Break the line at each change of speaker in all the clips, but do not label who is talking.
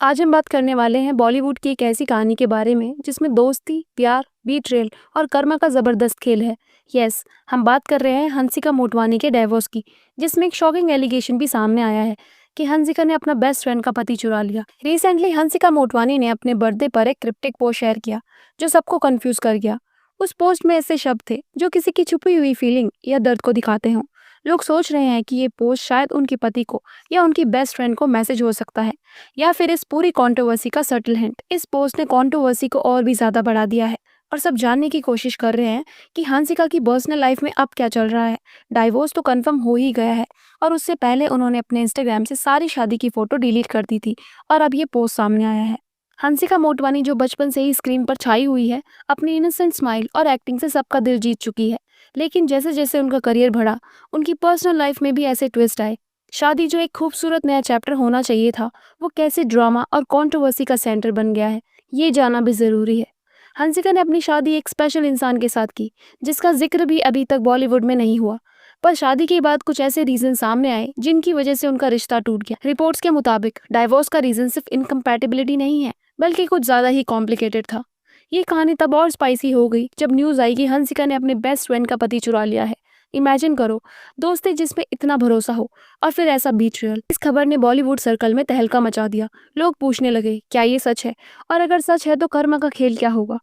आज हम बात करने वाले हैं बॉलीवुड की एक ऐसी कहानी के बारे में जिसमें दोस्ती, प्यार, बीट्रेल और कर्मा का जबरदस्त खेल है। यस, हम बात कर रहे हैं हंसिका मोटवानी के डाइवोर्स की, जिसमें एक शॉकिंग एलिगेशन भी सामने आया है कि हंसिका ने अपना बेस्ट फ्रेंड का पति चुरा लिया। रिसेंटली हंसिका मोटवानी ने अपने बर्थडे पर एक क्रिप्टिक पोस्ट शेयर किया जो सबको कंफ्यूज कर गया। उस पोस्ट में ऐसे शब्द थे जो किसी की छुपी हुई फीलिंग या दर्द को दिखाते हों। लोग सोच रहे हैं कि ये पोस्ट शायद उनके पति को या उनकी बेस्ट फ्रेंड को मैसेज हो सकता है, या फिर इस पूरी कंट्रोवर्सी का सटल हिंट। इस पोस्ट ने कंट्रोवर्सी को और भी ज्यादा बढ़ा दिया है और सब जानने की कोशिश कर रहे हैं कि हंसिका की पर्सनल लाइफ में अब क्या चल रहा है। डाइवोर्स तो कंफर्म हो ही गया है और उससे पहले उन्होंने अपने इंस्टाग्राम से सारी शादी की फोटो डिलीट कर दी थी और अब ये पोस्ट सामने आया है। हंसिका मोटवानी जो बचपन से ही स्क्रीन पर छाई हुई है, अपनी इनोसेंट स्माइल और एक्टिंग से सबका दिल जीत चुकी है। लेकिन जैसे जैसे उनका करियर बढ़ा, उनकी पर्सनल लाइफ में भी ऐसे ट्विस्ट आए। शादी जो एक खूबसूरत नया चैप्टर होना चाहिए था, वो कैसे ड्रामा और कंट्रोवर्सी का सेंटर बन गया है, ये जानना भी जरूरी है। हंसिका ने अपनी शादी एक स्पेशल इंसान के साथ की, जिसका जिक्र भी अभी तक बॉलीवुड में नहीं हुआ। पर शादी के बाद कुछ ऐसे रीजन सामने आए जिनकी वजह से उनका रिश्ता टूट गया। रिपोर्ट्स के मुताबिक डाइवोर्स का रीजन सिर्फ इनकम्पैटिबिलिटी नहीं है, बल्कि कुछ ज्यादा ही कॉम्प्लिकेटेड था। ये कहानी तब और स्पाइसी हो गई जब न्यूज आई कि हंसिका ने अपने बेस्ट फ्रेंड का पति चुरा लिया है। इमेजिन करो, दोस्ती जिसमें इतना भरोसा हो और फिर ऐसा बीट्रियल। इस खबर ने बॉलीवुड सर्कल में तहलका मचा दिया। लोग पूछने लगे, क्या ये सच है? और अगर सच है तो कर्मा का खेल क्या होगा?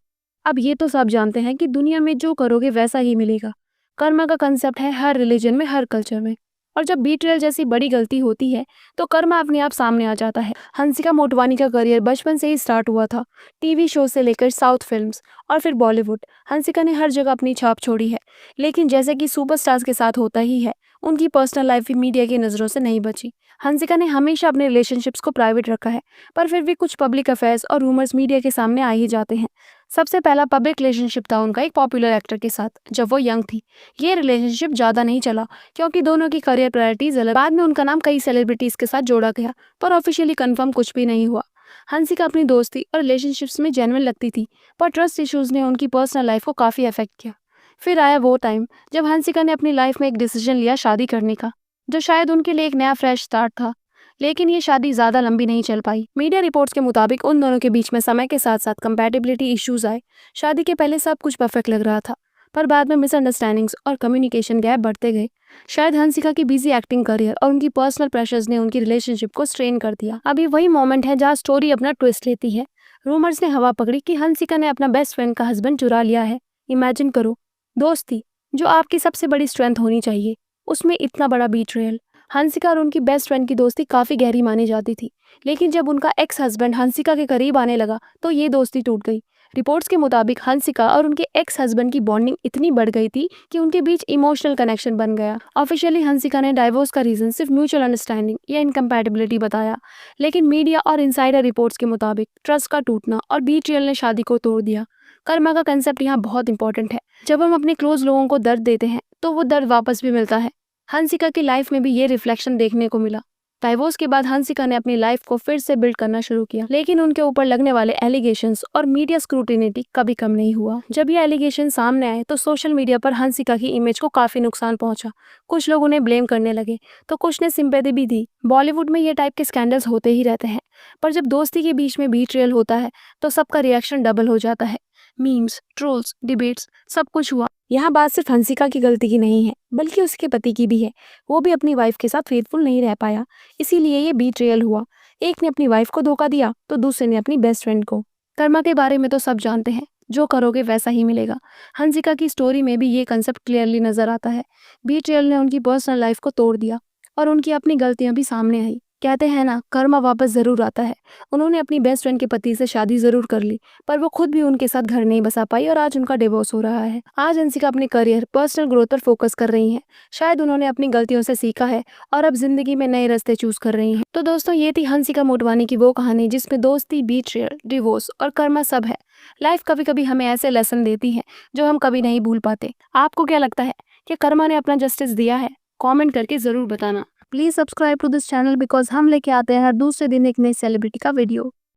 अब ये तो सब जानते हैं कि दुनिया में जो करोगे वैसा ही मिलेगा। कर्मा का कंसेप्ट है हर रिलीजन में, हर कल्चर में। और जब बीट्रियल जैसी बड़ी गलती होती है तो कर्मा अपने आप सामने आ जाता है। हंसिका मोटवानी का करियर बचपन से ही स्टार्ट हुआ था। टीवी शो से लेकर साउथ फिल्म्स और फिर बॉलीवुड, हंसिका ने हर जगह अपनी छाप छोड़ी है। लेकिन जैसे कि सुपरस्टार्स के साथ होता ही है, उनकी पर्सनल लाइफ भी मीडिया की नज़रों से नहीं बची। हंसिका ने हमेशा अपने रिलेशनशिप्स को प्राइवेट रखा है, पर फिर भी कुछ पब्लिक अफेयर्स और रूमर्स मीडिया के सामने आ ही जाते हैं। सबसे पहला पब्लिक रिलेशनशिप था उनका एक पॉपुलर एक्टर के साथ, जब वो यंग थी। ये रिलेशनशिप ज़्यादा नहीं चला क्योंकि दोनों की करियर प्रायोरिटीज अलग। बाद में उनका नाम कई सेलिब्रिटीज के साथ जोड़ा गया, पर ऑफिशियली कंफर्म कुछ भी नहीं हुआ। हंसिका अपनी दोस्ती और रिलेशनशिप्स में जेन्युइन लगती थी, पर ट्रस्ट इश्यूज ने उनकी पर्सनल लाइफ को काफ़ी अफेक्ट किया। फिर आया वो टाइम जब हंसिका ने अपनी लाइफ में एक डिसीजन लिया शादी करने का, जो शायद उनके लिए एक नया फ्रेश स्टार्ट था। लेकिन ये शादी ज़्यादा लंबी नहीं चल पाई। मीडिया रिपोर्ट्स के मुताबिक उन दोनों के बीच में समय के साथ साथ कंपैटिबिलिटी इश्यूज आए। शादी के पहले सब कुछ परफेक्ट लग रहा था, पर बाद में मिसअंडरस्टैंडिंग्स और कम्युनिकेशन गैप बढ़ते गए। शायद हंसिका की बिजी एक्टिंग करियर और उनकी पर्सनल प्रेशर्स ने उनकी रिलेशनशिप को स्ट्रेन कर दिया। अभी वही मोमेंट है जहाँ स्टोरी अपना ट्विस्ट लेती है। रूमर्स ने हवा पकड़ी कि हंसिका ने अपना बेस्ट फ्रेंड का हस्बैंड चुरा लिया है। इमेजिन करो, दोस्ती जो आपकी सबसे बड़ी स्ट्रेंथ होनी चाहिए, उसमें इतना बड़ा बीट्रेयल। हंसिका और उनकी बेस्ट फ्रेंड की दोस्ती काफी गहरी मानी जाती थी, लेकिन जब उनका एक्स हस्बैंड हंसिका के करीब आने लगा तो ये दोस्ती टूट गई। रिपोर्ट्स के मुताबिक हंसिका और उनके एक्स हस्बैंड की बॉन्डिंग इतनी बढ़ गई थी कि उनके बीच इमोशनल कनेक्शन बन गया। ऑफिशियली हंसिका ने डाइवोर्स का रीजन सिर्फ म्यूचुअल अंडरस्टैंडिंग या इनकम्पैटिबिलिटी बताया, लेकिन मीडिया और इनसाइडर रिपोर्ट्स के मुताबिक ट्रस्ट का टूटना और बीट्रियल ने शादी को तोड़ दिया। कर्मा का कंसेप्ट यहाँ बहुत इंपॉर्टेंट है। जब हम अपने क्लोज लोगों को दर्द देते हैं तो वो दर्द वापस भी मिलता है। हंसिका की लाइफ में भी ये रिफ्लेक्शन देखने को मिला। डाइवोर्स के बाद हंसिका ने अपनी लाइफ को फिर से बिल्ड करना शुरू किया, लेकिन उनके ऊपर लगने वाले एलिगेशंस और मीडिया स्क्रूटिनिटी कभी कम नहीं हुआ। जब ये एलिगेशन सामने आए तो सोशल मीडिया पर हंसिका की इमेज को काफी नुकसान पहुंचा। कुछ लोग उन्हें ब्लेम करने लगे तो कुछ ने सिंपैथी भी दी। बॉलीवुड में ये टाइप के स्कैंडल्स होते ही रहते हैं, पर जब दोस्ती के बीच में बीट्रियल होता है तो सबका रिएक्शन डबल हो जाता है। मीम्स, ट्रोल्स, डिबेट्स, सब कुछ हुआ। यहाँ बात सिर्फ हंसिका की गलती की नहीं है, बल्कि उसके पति की भी है। वो भी अपनी वाइफ के साथ फेथफुल नहीं रह पाया, इसीलिए ये बीट्रेयल हुआ। एक ने अपनी वाइफ को धोखा दिया तो दूसरे ने अपनी बेस्ट फ्रेंड को। कर्मा के बारे में तो सब जानते हैं, जो करोगे वैसा ही मिलेगा। हंसिका की स्टोरी में भी ये कंसेप्ट क्लियरली नजर आता है। बीट्रेयल ने उनकी पर्सनल लाइफ को तोड़ दिया और उनकी अपनी गलतियां भी सामने आई। कहते हैं ना, कर्मा वापस जरूर आता है। उन्होंने अपनी बेस्ट फ्रेंड के पति से शादी जरूर कर ली, पर वो खुद भी उनके साथ घर नहीं बसा पाई और आज उनका डिवोर्स हो रहा है। आज हंसिका अपने करियर, पर्सनल ग्रोथ पर फोकस कर रही हैं। शायद उन्होंने अपनी गलतियों से सीखा है और अब जिंदगी में नए रास्ते चूज कर रही हैं। तो दोस्तों, ये थी हंसिका मोटवानी की वो कहानी जिसमें दोस्ती, बीट्रेयल, डिवोर्स और कर्मा सब है। लाइफ कभी कभी हमें ऐसे लेसन देती है जो हम कभी नहीं भूल पाते। आपको क्या लगता है कि कर्मा ने अपना जस्टिस दिया है? कमेंट करके जरूर बताना। Please subscribe to this channel because हम लेके आते हैं हर दूसरे दिन एक नई सेलिब्रिटी का वीडियो।